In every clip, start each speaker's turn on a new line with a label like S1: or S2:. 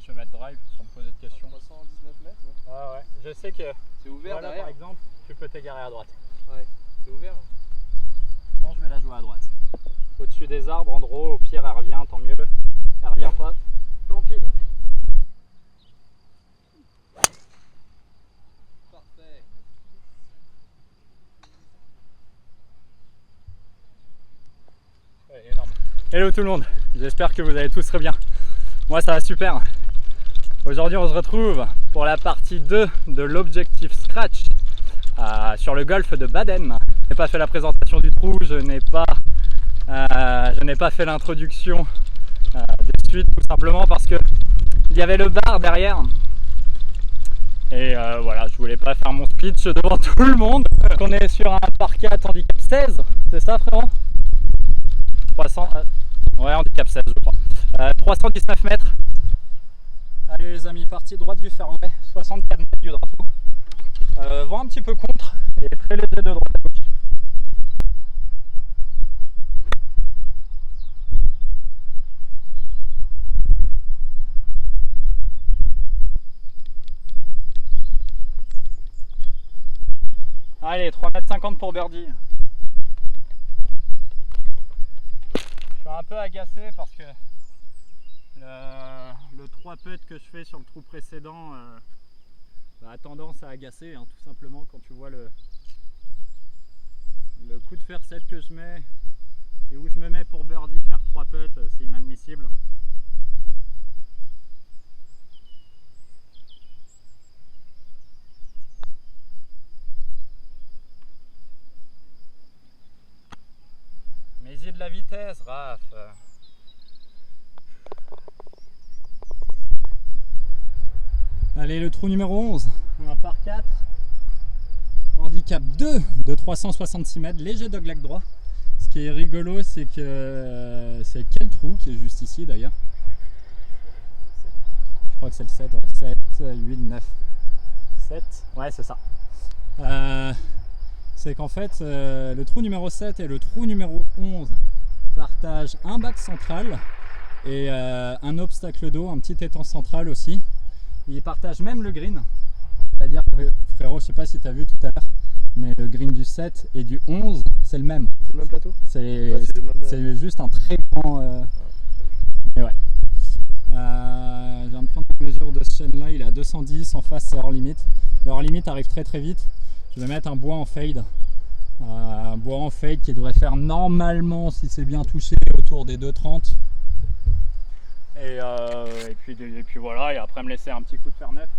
S1: Je vais mettre drive sans me poser de questions.
S2: 319 mètres, ouais.
S1: Ah ouais, je sais que
S2: c'est ouvert
S1: voilà,
S2: derrière.
S1: par exemple, tu peux t'égarer à droite.
S2: Ouais, c'est ouvert.
S1: Bon, je vais la jouer à droite. Au-dessus des arbres, Andro, au pire elle revient, tant mieux. Elle revient pas, tant pis.
S2: Parfait.
S1: Ouais, énorme. Hello tout le monde, j'espère que vous allez tous très bien. Moi ça va super. Aujourd'hui on se retrouve pour la partie 2 de l'objectif Scratch sur le golfe de Baden. Je n'ai pas fait la présentation du trou, je n'ai pas fait l'introduction des suites, tout simplement parce que il y avait le bar derrière. Et voilà, je voulais pas faire mon speech devant tout le monde. On est sur un par 4 handicap 16, c'est ça frérot? 300, ouais, handicap 16 je crois. 319 mètres. Allez les amis, partie droite du fairway, 64 mètres du drapeau. Vent un petit peu contre et très léger de droite à gauche. Allez, 3,50 m pour birdie. Je suis un peu agacé parce que le 3 putt que je fais sur le trou précédent a tendance à agacer, hein, tout simplement quand tu vois le coup de fer 7 que je mets et où je me mets pour birdie, faire 3 putts, c'est inadmissible. Mais j'ai de la vitesse, Raph. Allez, le trou numéro 11, un par 4, handicap 2 de 366 mètres, léger dogleg droit. Ce qui est rigolo, c'est que c'est quel trou qui est juste ici d'ailleurs? Je crois que c'est le 7, ouais. 7, 8, 9, 7, ouais c'est ça. C'est qu'en fait, le trou numéro 7 et le trou numéro 11 partagent un bac central et un obstacle d'eau, un petit étang central aussi. Ils partagent même le green, c'est-à-dire que frérot, je sais pas si tu as vu tout à l'heure, mais le green du 7 et du 11 c'est le même.
S2: C'est le même plateau?
S1: C'est juste un très grand... Mais ouais. Je viens de prendre la mesure de ce chaîne là, il est à 210, en face c'est hors limite. Le hors limite arrive très vite. Je vais mettre un bois en fade. Un bois en fade qui devrait faire normalement, si c'est bien touché, autour des 2,30. Et puis voilà, et après me laisser un petit coup de fer neuf.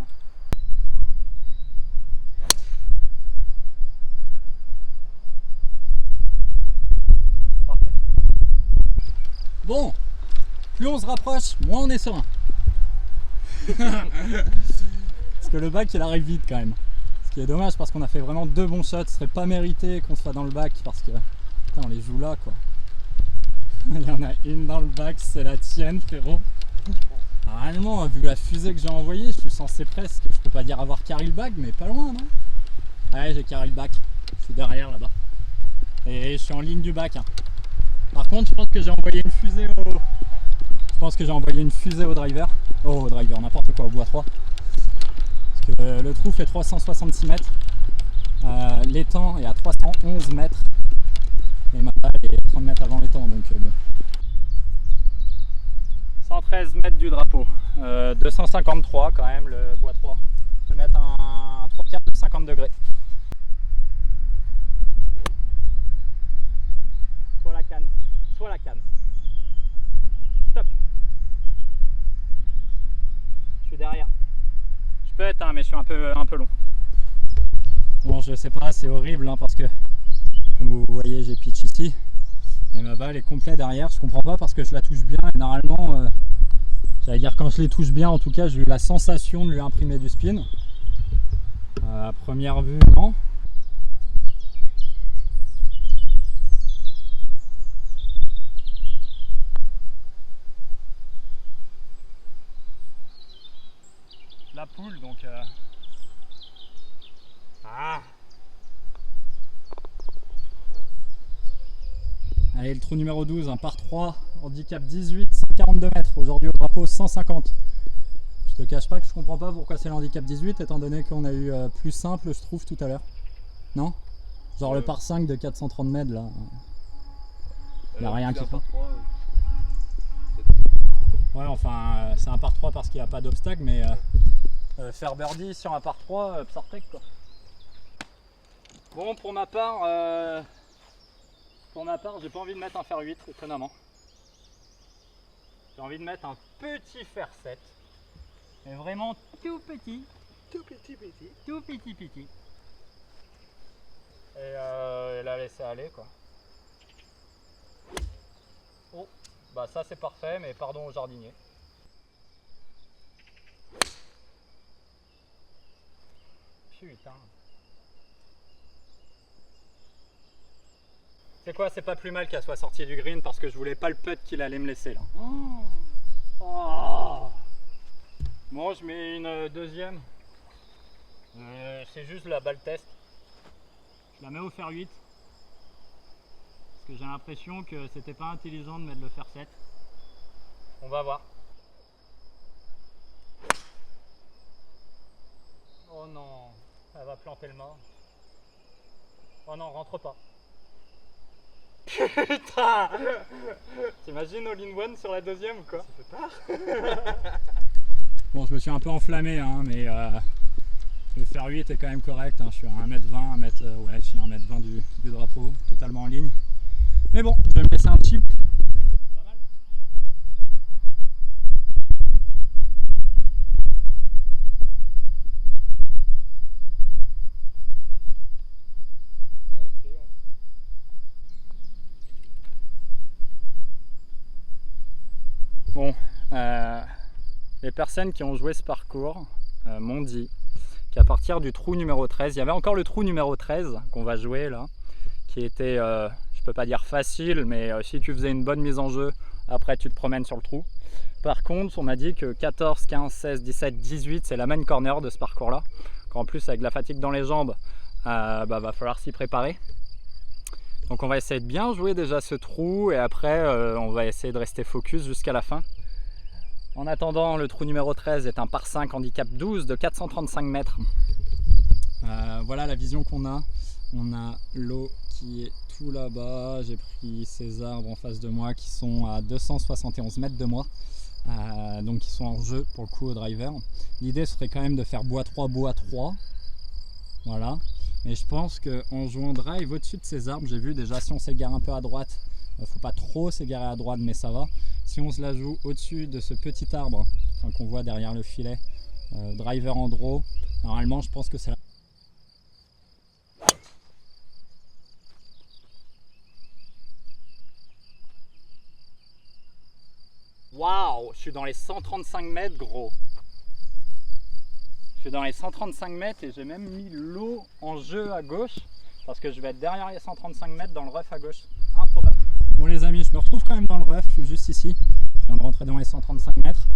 S1: Parfait. Bon, plus on se rapproche, moins on est serein. Parce que le bac il arrive vite quand même. Ce qui est dommage parce qu'on a fait vraiment 2 bons shots. Ce serait pas mérité qu'on soit dans le bac parce que putain, on les joue là quoi. Il y en a une dans le bac, c'est la tienne frérot. Normalement, vu la fusée que j'ai envoyée, je suis censé presque, je peux pas dire avoir carré le bac, mais pas loin, non? Ouais, j'ai carré le bac, je suis derrière là-bas. Et je suis en ligne du bac. Hein. Par contre, je pense que j'ai envoyé une fusée au... Je pense que j'ai envoyé une fusée au driver. Oh, au driver, n'importe quoi, au bois 3. Parce que le trou fait 366 mètres. L'étang est à 311 mètres. Et ma balle est 30 mètres avant l'étang, donc bon. 113 mètres du drapeau, 253 quand même le bois 3. Je vais mettre un 3 quarts de 50 degrés. Soit la canne, soit la canne. Stop. Je suis derrière. Je peux être, hein, mais je suis un peu long. Bon, je sais pas, c'est horrible hein, parce que comme vous voyez, j'ai pitch ici. Et ma balle est complète derrière, je comprends pas parce que je la touche bien et normalement, j'allais dire quand je les touche bien en tout cas, j'ai eu la sensation de lui imprimer du spin. À première vue, non. Allez, le trou numéro 12, un par 3, handicap 18, 142 mètres. Aujourd'hui au drapeau 150. Je te cache pas que je comprends pas pourquoi c'est l'handicap 18, étant donné qu'on a eu plus simple, je trouve, tout à l'heure. Non? Genre le par 5 de 430 mètres là. Il n'y a rien qui fait. Ouais, enfin, c'est un par 3 parce qu'il n'y a pas d'obstacle, mais faire birdie sur un par 3, Psartec quoi. Bon, pour ma part, j'ai pas envie de mettre un fer 8, étonnamment. J'ai envie de mettre un petit fer 7. Mais vraiment tout petit. Tout petit. Et la laisser aller quoi. Oh, bah ça c'est parfait, mais pardon au jardinier. Putain. C'est quoi, c'est pas plus mal qu'elle soit sortie du green parce que je voulais pas le putt qu'il allait me laisser là. Oh. Bon, je mets une deuxième. C'est juste la balle test. Je la mets au fer 8. Parce que j'ai l'impression que c'était pas intelligent de mettre le fer 7. On va voir. Oh non, elle va planter le mât. Oh non, rentre pas. Putain! T'imagines all-in-one sur la deuxième ou quoi? Ça fait peur. Bon, je me suis un peu enflammé, hein, mais le fer 8 est quand même correct. Hein. Je suis à 1m20, ouais, je suis à 1m20 du drapeau, totalement en ligne. Mais bon, je vais me laisser un chip. Pas mal.
S2: Oh, excellent.
S1: Bon, les personnes qui ont joué ce parcours m'ont dit qu'à partir du trou numéro 13, il y avait encore le trou numéro 13 qu'on va jouer là, qui était, je peux pas dire facile, mais si tu faisais une bonne mise en jeu, après tu te promènes sur le trou. Par contre, on m'a dit que 14, 15, 16, 17, 18, c'est la main corner de ce parcours-là. En plus, avec la fatigue dans les jambes, va falloir s'y préparer. Donc on va essayer de bien jouer déjà ce trou et après on va essayer de rester focus jusqu'à la fin. En attendant, le trou numéro 13 est un par 5 handicap 12 de 435 mètres. Voilà la vision qu'on a. On a l'eau qui est tout là-bas. J'ai pris ces arbres en face de moi qui sont à 271 mètres de moi. Donc qui sont en jeu pour le coup au driver. L'idée serait quand même de faire bois 3, bois 3. Voilà. Mais je pense qu'en jouant drive au-dessus de ces arbres, j'ai vu déjà si on s'égare un peu à droite, il ne faut pas trop s'égarer à droite, mais ça va. Si on se la joue au-dessus de ce petit arbre qu'on voit derrière le filet, driver en draw, normalement je pense que c'est la... Waouh, je suis dans les 135 mètres gros. Je suis dans les 135 mètres et j'ai même mis l'eau en jeu à gauche parce que je vais être derrière les 135 mètres dans le rough à gauche. Improbable. Bon les amis, je me retrouve quand même dans le rough, je suis juste ici. Je viens de rentrer dans les 135 mètres.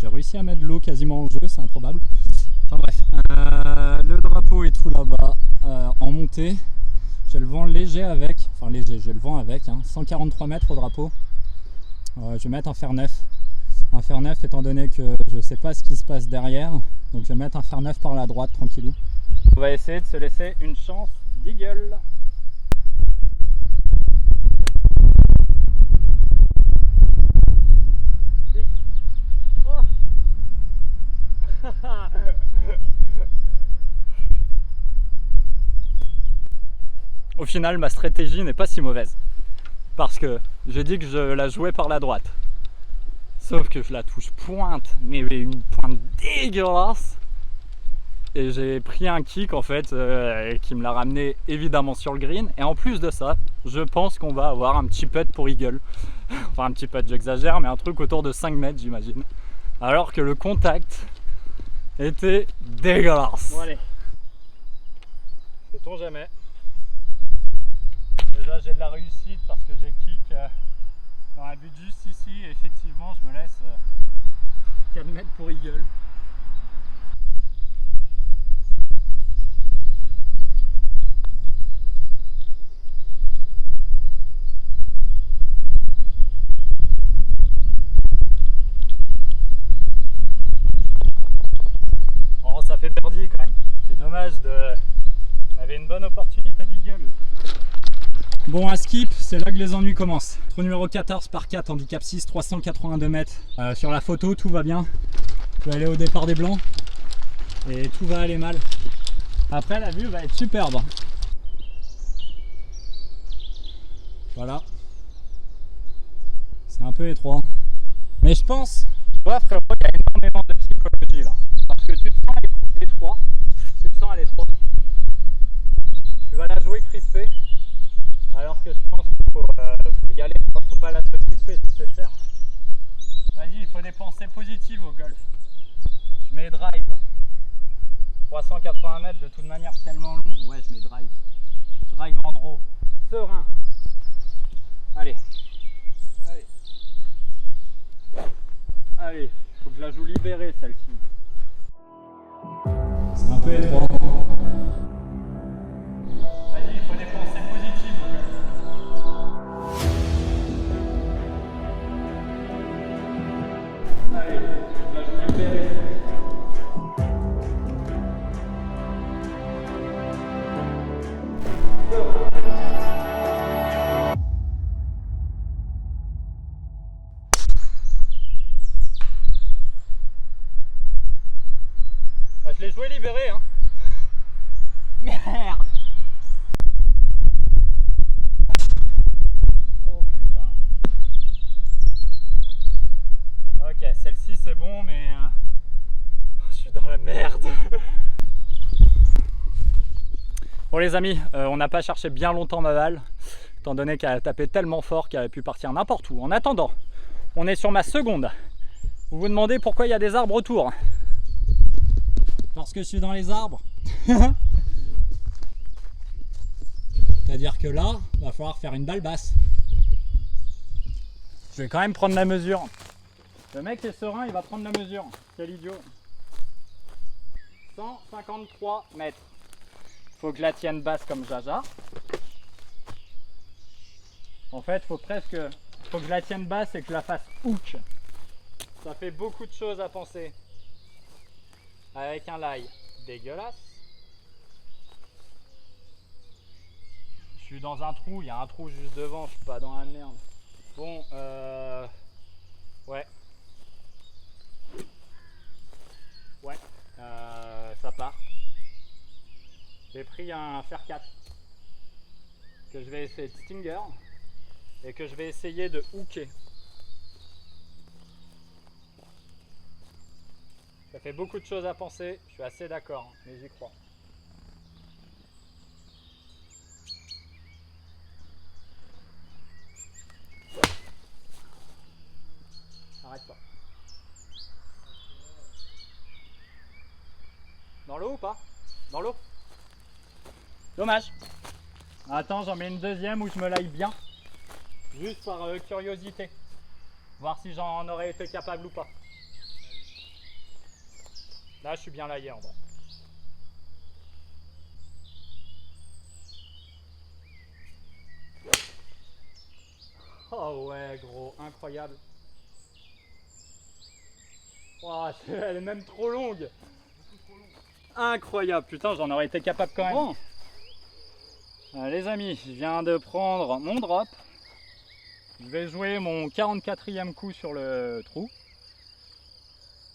S1: J'ai réussi à mettre l'eau quasiment en jeu, c'est improbable. Enfin bref, le drapeau est tout là-bas en montée. J'ai le vent léger avec, enfin léger, j'ai le vent avec, hein, 143 mètres au drapeau. Je vais mettre un fer 9. Un fer 9 étant donné que je ne sais pas ce qui se passe derrière. Donc je vais mettre un fer 9 par la droite tranquillou. On va essayer de se laisser une chance d'eagle. Oh. Au final, ma stratégie n'est pas si mauvaise. Parce que j'ai dit que je la jouais par la droite. Sauf que je la touche pointe, mais une pointe dégueulasse. Et j'ai pris un kick en fait qui me l'a ramené évidemment sur le green. Et en plus de ça, je pense qu'on va avoir un petit putt pour eagle. Enfin un petit putt, j'exagère, mais un truc autour de 5 mètres j'imagine. Alors que le contact était dégueulasse. Bon allez, sait-on jamais. Déjà j'ai de la réussite parce que j'ai kick dans un but juste ici et effectivement je me laisse 4 mètres pour eagle. J'avais une bonne opportunité d'eagle. Bon, à skip, c'est là que les ennuis commencent. Trou numéro 14 par 4, handicap 6, 382 mètres. Sur la photo, tout va bien. Je vais aller au départ des blancs et tout va aller mal. Après, la vue va être superbe. Voilà. C'est un peu étroit. Mais je pense, tu vois frérot, il y a énormément de psychologie là. Parce que tu te sens étroit. Tu te sens à l'étroit. Tu vas la jouer crispée. Alors que je pense qu'il faut y aller. Faut pas la jouer crispée, c'est faire. Vas-y, il faut des pensées positives au golf. Je mets drive. 380 mètres de toute manière tellement long. Ouais, je mets drive. Drive en draw. Serein. Allez. Allez. Allez. Faut que je la joue libérée celle-ci. C'est un peu étroit. Vas-y, il faut des pensées positives au golf. Allez, faut que je la joue libérée. Je l'ai joué libéré, hein. Merde. Oh putain. Ok, celle-ci c'est bon, mais je suis dans la merde. Bon les amis, on n'a pas cherché bien longtemps ma balle, étant donné qu'elle a tapé tellement fort qu'elle a pu partir n'importe où. En attendant, on est sur ma seconde. Vous vous demandez pourquoi il y a des arbres autour. Parce que je suis dans les arbres. C'est-à-dire que là, il va falloir faire une balle basse. Je vais quand même prendre la mesure. Le mec est serein, il va prendre la mesure. Quel idiot. 153 mètres. Faut que je la tienne basse comme Jaja. En fait, faut que je la tienne basse et que je la fasse hook. Ça fait beaucoup de choses à penser. Avec un lie dégueulasse. Je suis dans un trou, il y a un trou juste devant, je suis pas dans la merde. Bon, ouais. Ouais, ça part. J'ai pris un fer 4 que je vais essayer de stinger et que je vais essayer de hooker. Ça fait beaucoup de choses à penser, je suis assez d'accord, mais j'y crois. Arrête pas. Dans l'eau ou pas? Dans l'eau? Dommage. Attends, j'en mets une deuxième où je me laille bien. Juste par curiosité. Voir si j'en aurais été capable ou pas. Là, je suis bien laillé en vrai. Oh ouais, gros, incroyable. Oh, elle est même trop longue. Incroyable, putain, j'en aurais été capable quand même. Bon. Les amis, je viens de prendre mon drop. Je vais jouer mon 44e coup sur le trou.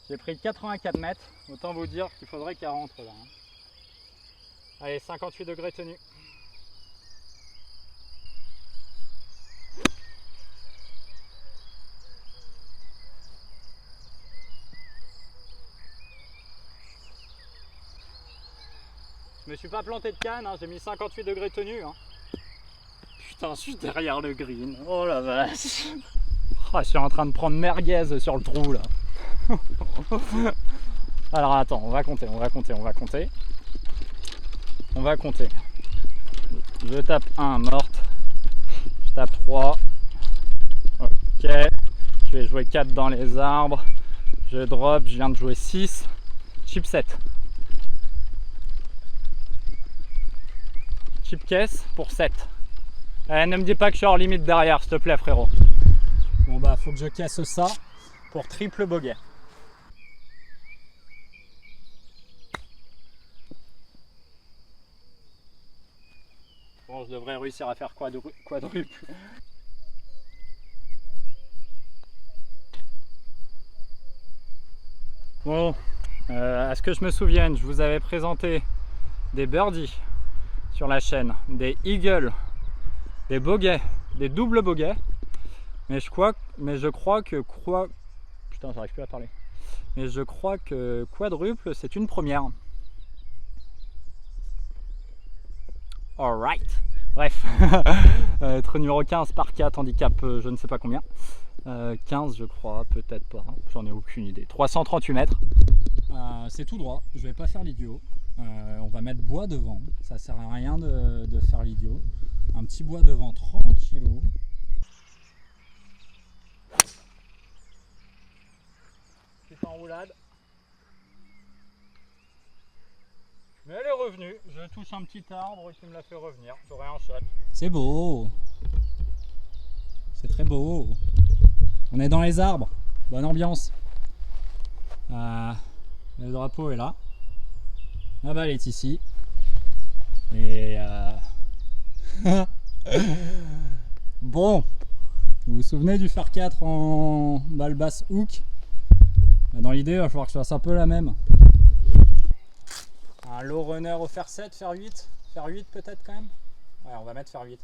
S1: J'ai pris 84 mètres, autant vous dire qu'il faudrait qu'elle rentre là. Allez, 58 degrés tenu. Je me suis pas planté de canne, hein, j'ai mis 58 degrés tenu. Hein. Putain, je suis derrière le green. Oh la vache. Oh, je suis en train de prendre merguez sur le trou là. Alors attends, on va compter. Je tape 1, morte. Je tape 3. Ok. Je vais jouer 4 dans les arbres. Je drop, je viens de jouer 6. Chip 7. Chip caisse pour 7. Ne me dis pas que je suis hors limite derrière, s'il te plaît frérot. Bon bah faut que je caisse ça pour triple bogey. Bon, je devrais réussir à faire quadruple. Bon, à ce que je me souvienne, je vous avais présenté des birdies sur la chaîne, des eagles, des bogeys, des doubles bogeys. Mais je crois que putain, j'arrive plus à parler. Mais je crois que quadruple, c'est une première. Alright. Bref. Être numéro 15 par 4, handicap je ne sais pas combien. 15 je crois, peut-être pas. J'en ai aucune idée. 338 mètres. C'est tout droit. Je vais pas faire l'idiot. On va mettre bois devant. Ça sert à rien de faire l'idiot. Un petit bois devant tranquillou. Petite enroulade. Mais elle est revenue. Je touche un petit arbre qui me l'a fait revenir. J'aurai un shot. C'est beau. C'est très beau. On est dans les arbres. Bonne ambiance. Le drapeau est là. La balle est ici. Et bon. Vous vous souvenez du fer 4 en balle basse hook? Dans l'idée, il va falloir que je fasse un peu la même. Un low runner au fer 7, fer 8. Fer 8 peut-être quand même. Ouais, on va mettre fer 8.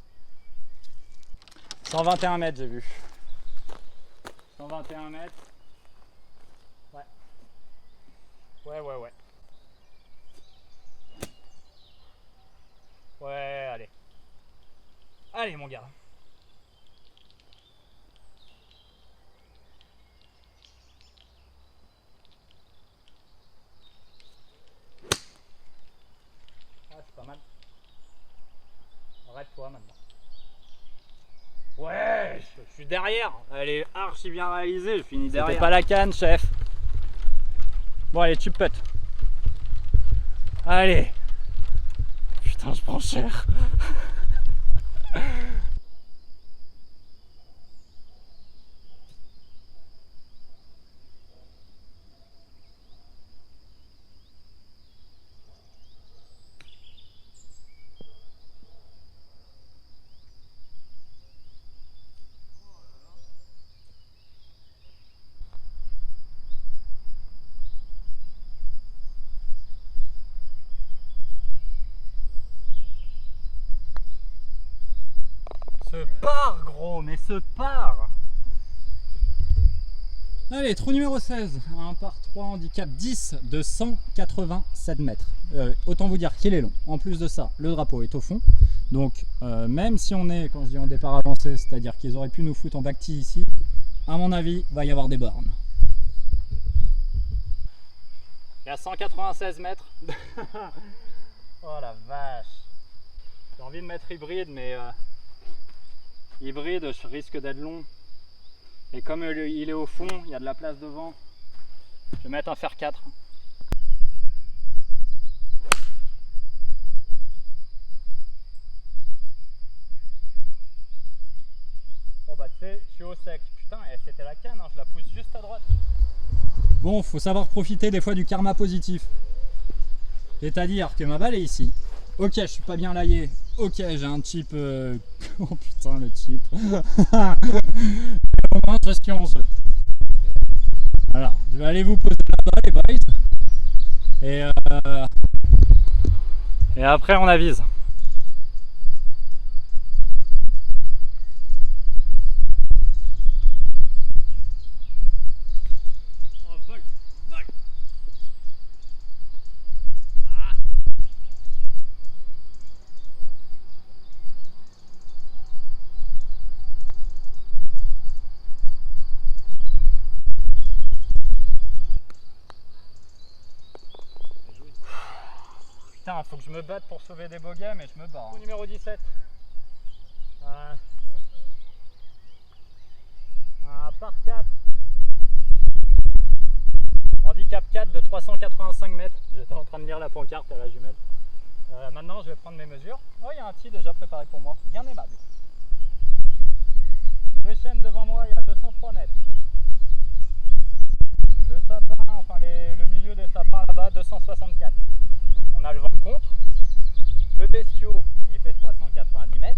S1: 121 mètres j'ai vu. 121 mètres. Ouais. Ouais. Ouais, allez. Allez mon gars. Ah, c'est pas mal. Arrête-toi maintenant. Ouais, je suis derrière. Elle est archi bien réalisée, je finis derrière. C'était pas la canne, chef. Bon, allez, tu putt. Allez. Putain, je prends cher. Se part gros, mais se part. Allez, trou numéro 16, un par 3 handicap 10 de 187 mètres. Autant vous dire qu'il est long. En plus de ça, le drapeau est au fond. Donc même si on est, quand je dis en départ avancé, c'est-à-dire qu'ils auraient pu nous foutre en back tee ici, à mon avis, il va y avoir des bornes. Il y a 196 mètres. Oh la vache. J'ai envie de mettre hybride, mais hybride, je risque d'être long. Et comme il est au fond, il y a de la place devant. Je vais mettre un fer 4. Bon bah tu sais, je suis au sec. Putain, c'était la canne, hein, je la pousse juste à droite. Bon, faut savoir profiter des fois du karma positif. C'est-à-dire que ma balle est ici. Ok, je suis pas bien laillé. Ok, j'ai un chip. Oh putain, le chip. Au moins, gestion en jeu. Alors, je vais aller vous poser là-bas, les boys. Et après, on avise. Putain, faut que je me batte pour sauver des bogeys, mais je me bats. Hein. Numéro 17. Un par 4. Handicap 4 de 385 mètres. J'étais en train de lire la pancarte à la jumelle. Maintenant, je vais prendre mes mesures. Oh, il y a un tee déjà préparé pour moi. Bien aimable. Les chaînes devant moi, il y a 203 mètres. Le sapin, enfin le milieu des sapins là-bas, 264. On a le vent contre. Le bestiau, il fait 390 mètres.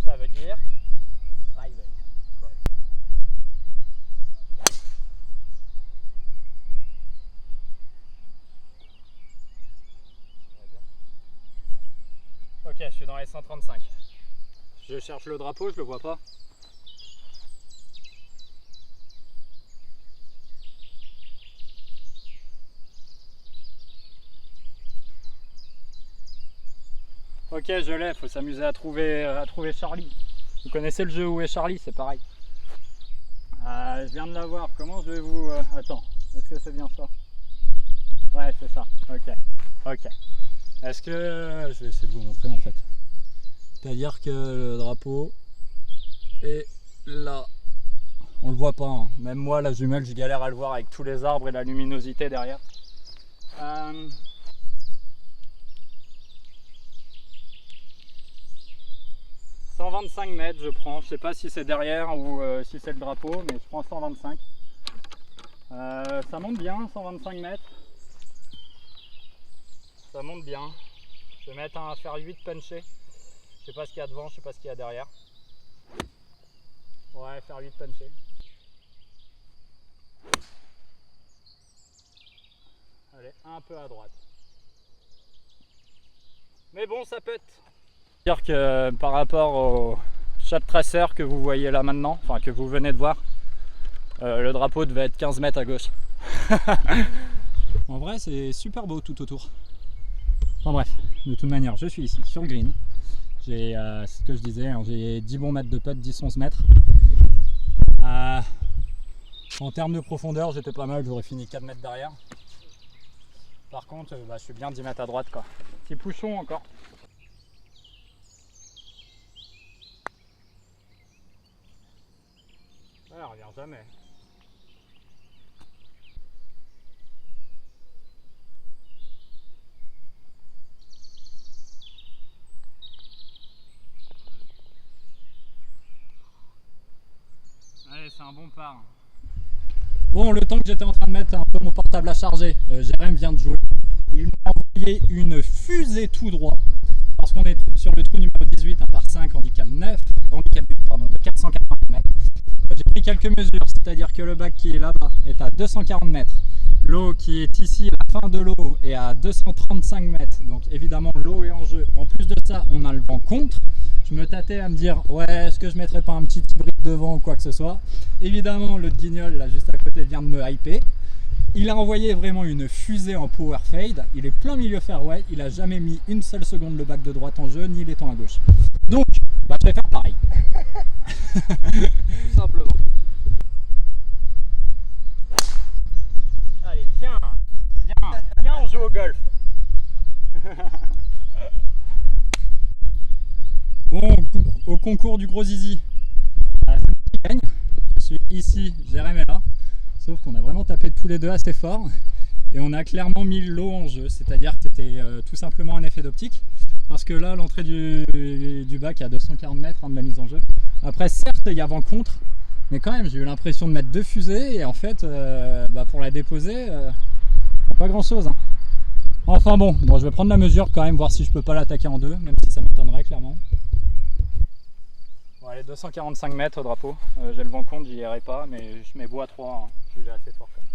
S1: Ça veut dire driver. Ok, je suis dans les 135. Je cherche le drapeau, je le vois pas. Ok, je l'ai, faut s'amuser à trouver Charlie. Vous connaissez le jeu Où est Charlie? C'est pareil. Je viens de l'avoir, comment je vais vous... Attends, est-ce que c'est bien ça? Ouais, c'est ça, ok. Est-ce que... Je vais essayer de vous montrer en fait. C'est-à-dire que le drapeau est là. On le voit pas, hein. Même moi la jumelle je galère à le voir avec tous les arbres et la luminosité derrière. 125 mètres je prends, je sais pas si c'est derrière ou si c'est le drapeau, mais je prends 125. Ça monte bien, 125 mètres. Ça monte bien. Je vais mettre faire 8 penchés. Je sais pas ce qu'il y a devant, je sais pas ce qu'il y a derrière. Ouais, faire 8 penchés. Allez, un peu à droite. Mais bon, ça pète. Dire que par rapport au chat tracer que vous voyez là maintenant, enfin que vous venez de voir, le drapeau devait être 15 mètres à gauche. En vrai, c'est super beau tout autour. Enfin bref, de toute manière, je suis ici sur le green. J'ai ce que je disais, hein, j'ai 10 bons mètres de putt, 10-11 mètres. En termes de profondeur, j'étais pas mal, j'aurais fini 4 mètres derrière. Par contre, je suis bien 10 mètres à droite, quoi. Petit pouchon encore. Ouais, on revient jamais. Allez, c'est un bon par. Bon, le temps que j'étais en train de mettre un peu mon portable à charger, Jérém vient de jouer. Il m'a envoyé une fusée tout droit. Parce qu'on est sur le trou numéro 18, un par 5, handicap 9, handicap 8, pardon, de 440 mètres. J'ai pris quelques mesures, c'est-à-dire que le bac qui est là-bas est à 240 mètres. L'eau qui est ici, la fin de l'eau, est à 235 mètres. Donc évidemment, l'eau est en jeu. En plus de ça, on a le vent contre. Je me tâtais à me dire, ouais, est-ce que je mettrais pas un petit hybride devant ou quoi que ce soit. Évidemment, le guignol, là, juste à côté, vient de me hyper. Il a envoyé vraiment une fusée en power fade. Il est plein milieu fairway. Il a jamais mis une seule seconde le bac de droite en jeu, ni les temps à gauche. Donc, bah, je vais faire pareil.
S2: Tout simplement.
S1: Allez, tiens, viens, on joue au golf. Bon, au concours du gros zizi, c'est moi qui gagne. Je suis ici, Jérém est là. Sauf qu'on a vraiment tapé tous les deux assez fort. Et on a clairement mis l'eau en jeu. C'est-à-dire que c'était tout simplement un effet d'optique. Parce que là, l'entrée du bac est à 240 mètres de la mise en jeu. Après, certes, il y a vent contre. Mais quand même, j'ai eu l'impression de mettre 2 fusées. Et en fait, pour la déposer, pas grand-chose. Hein. Enfin bon, je vais prendre la mesure quand même, voir si je peux pas l'attaquer en deux. Même si ça m'étonnerait, clairement. Bon, allez, 245 mètres au drapeau. J'ai le vent contre, j'y irai pas. Mais je mets beau à 3. Hein. Je suis assez fort quand même.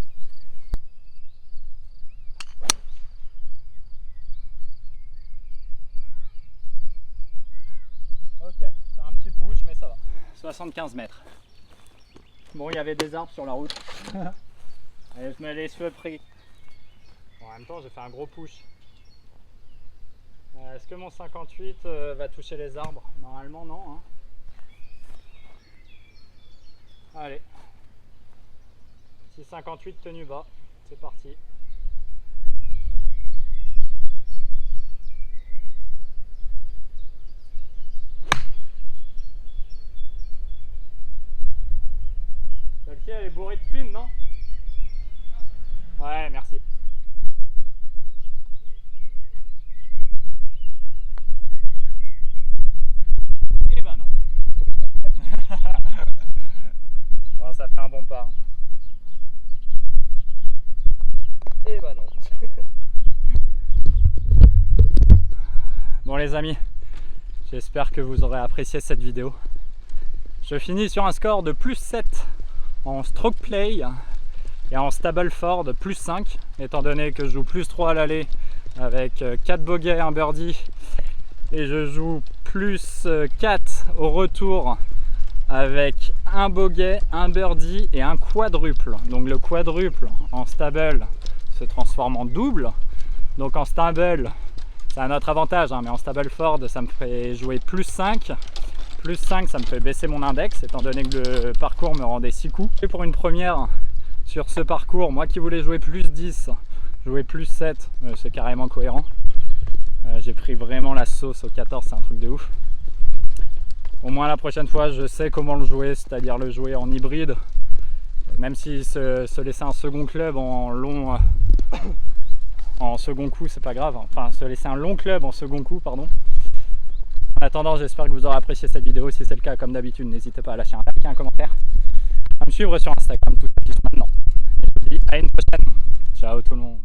S1: Ok, c'est un petit push, mais ça va. 75 mètres. Bon, il y avait des arbres sur la route. Allez, je mets les cheveux pris. Bon, en même temps, j'ai fait un gros push. Est-ce que mon 58 va toucher les arbres? Normalement, non. Hein. Allez. 6,58 tenue bas. C'est parti. Celle-ci, elle est bourrée de spin, non? Ouais, merci. Eh ben non. Bon, ça fait un bon par. Eh ben non. Bon les amis, j'espère que vous aurez apprécié cette vidéo. Je finis sur un score de plus 7 en stroke play et en Stableford plus 5, étant donné que je joue plus 3 à l'aller avec 4 bogeys, 1 birdie, et je joue plus 4 au retour avec 1 bogey, 1 birdie et un quadruple. Donc le quadruple en stable se transforme en double. Donc en stable, c'est un autre avantage, hein, mais en Stableford, ça me fait jouer plus 5. Plus 5, ça me fait baisser mon index, étant donné que le parcours me rendait 6 coups. Et pour une première sur ce parcours, moi qui voulais jouer plus 10, jouer plus 7, c'est carrément cohérent. J'ai pris vraiment la sauce au 14, c'est un truc de ouf. Au moins la prochaine fois, je sais comment le jouer, c'est-à-dire le jouer en hybride. Même si se laisser un second club en long, en second coup, c'est pas grave. Enfin, se laisser un long club en second coup, pardon. En attendant, j'espère que vous aurez apprécié cette vidéo. Si c'est le cas, comme d'habitude, n'hésitez pas à lâcher un like et un commentaire, à me suivre sur Instagram tout de suite maintenant. Et je vous dis à une prochaine. Ciao tout le monde.